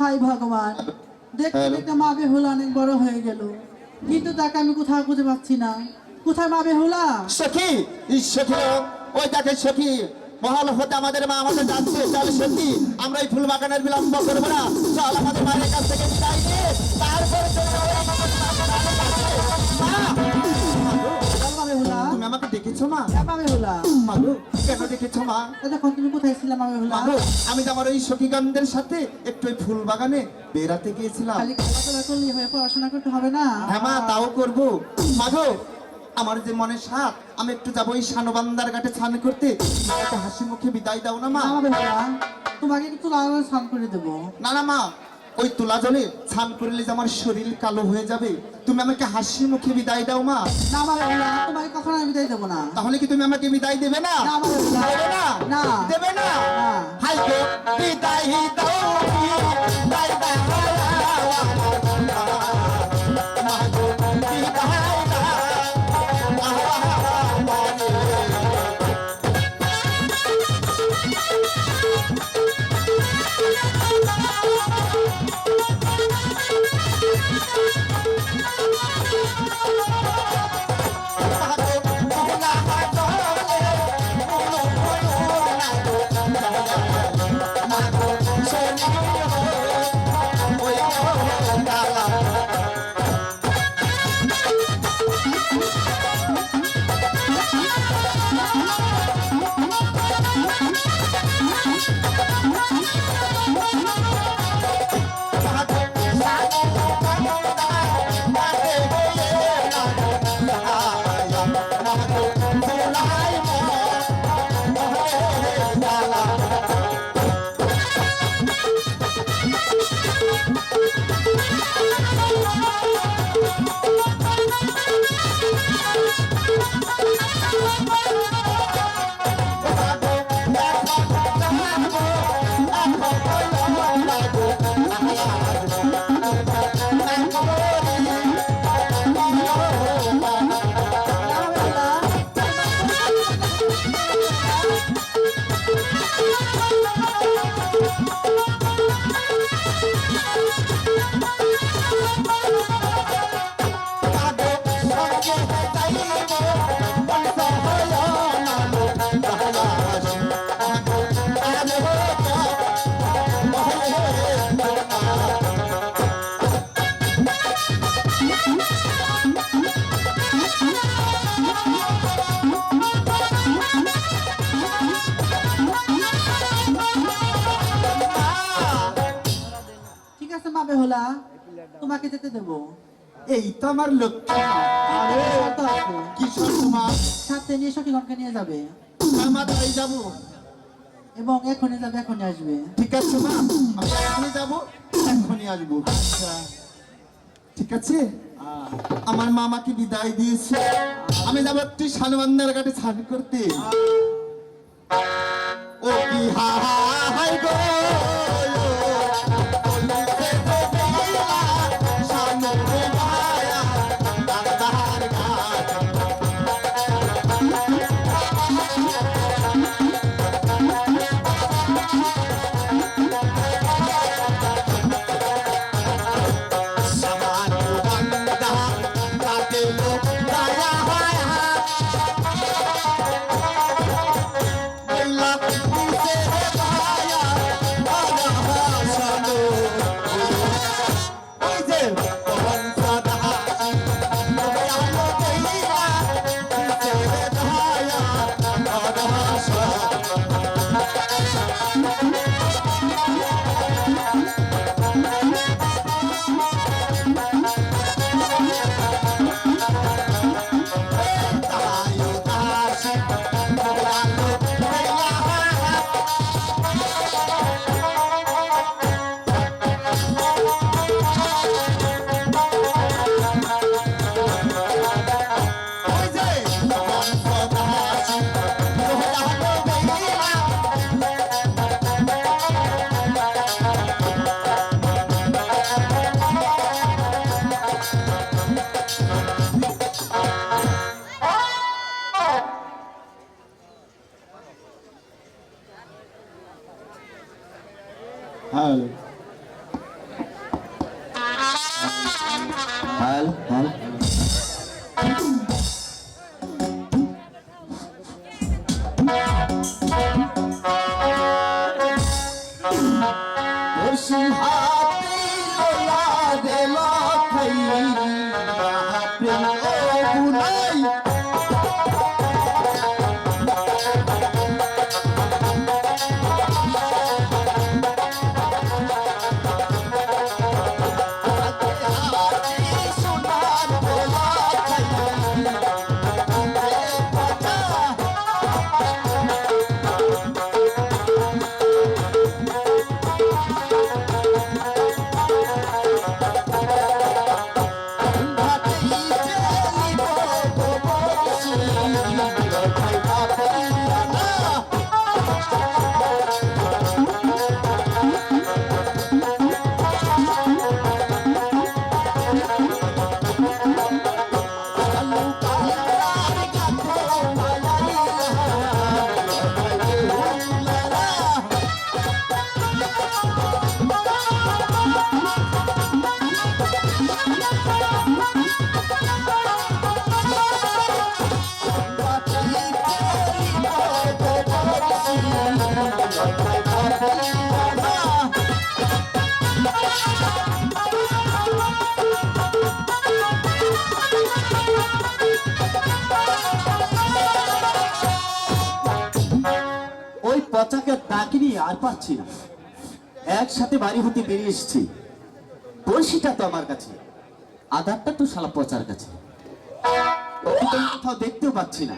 High ভগবান, দেখতে দেখতে মা বেহুলা অনেক বড় হয়ে গেল, কিন্তু তাকে আমি কোথাও খুঁজে পাচ্ছি না। কোথায় মা বেহুলা? সখী, এই সখী ওই দেখে সখী, মহল হতে আমাদের মা আমাদের যাচ্ছে। চল সখী, আমরা এই ফুল বাগানের বিলম্ব করবো না। চল আমাদের মায়ের কাছ থেকে বিদায় নিয়ে তারপরে চলে যাবো আমাদের বাগানের কাছে। মা! চল মা বেহুলা। তুমি আমাকে ডেকেছো মা? হ্যাঁ মা বেহুলা। মাগো, কেন ডেকেছো মা? তখন তুমি কোথায় ছিলে মা বেহুলা? মাগো, আমি তো আমার ওই সখীগণদের সাথে একটু ওই ফুল বাগানে বেড়াতে গিয়েছিলাম। খালি খেলাধুলা করলেই হয়ে পড়াশোনা করতে হবে না? হ্যাঁ মা, তাও করবো। মাগো, আমার যে মনে সাথ, আমি একটু যাবো এই শানবান্দার ঘাটে স্নান করতে। একটা হাসি মুখে বিদায় দাও না মা। মা বেহুলা, তোমাকে একটু লাল স্নান করে দেবো। না না মা, ওই তুলা জলে স্নান করলে যে আমার শরীর কালো হয়ে যাবে। তুমি আমাকে হাসি মুখে বিদায় দাও মা। না মা বেহুলা, তোমাকে কখনো আমি বিদায় দেবো না। তাহলে কি তুমি আমাকে বিদায় দেবে না? না মা বেহুলা। দেবে না? না। দেবে না? না। হাই গো, বিদায় দাও, বিদায় দাও, মা গো, বিদায় দাও। ঠিক আছে মা বেহুলা, তোমাকে যেতে দেবো। এই তো আমার লক্ষ্য মা। আরে শর্ত আছে। কি শর্ত মা? সাথে নিয়ে সখীগণকে নিয়ে যাবে মা, তাই যাবো। এবং এখনই যাবে, এখনই আসবে। ঠিক আছে মা, আমি এখনই যাবো, এখনই আসবো। ঠিক আছে, আমার মা আমাকে বিদায় দিয়েছে। আমি যাবো একটু শানবান্দার ঘাটে স্নান করতে। ও কি হাই গো, হ্যালো হ্যাল হ্যাল হাতে লোলা দেল খাই প্রেম বুনাই ওই পচাকে ডাকিনি আর পাচ্ছি না, একসাথে বাড়ি হতে বেরিয়ে এসেছি। বড়শিটা তো আমার কাছে, আধারটা তো শালা পচার কাছে, ওকে তো আমি কোথাও দেখতেও পাচ্ছি না।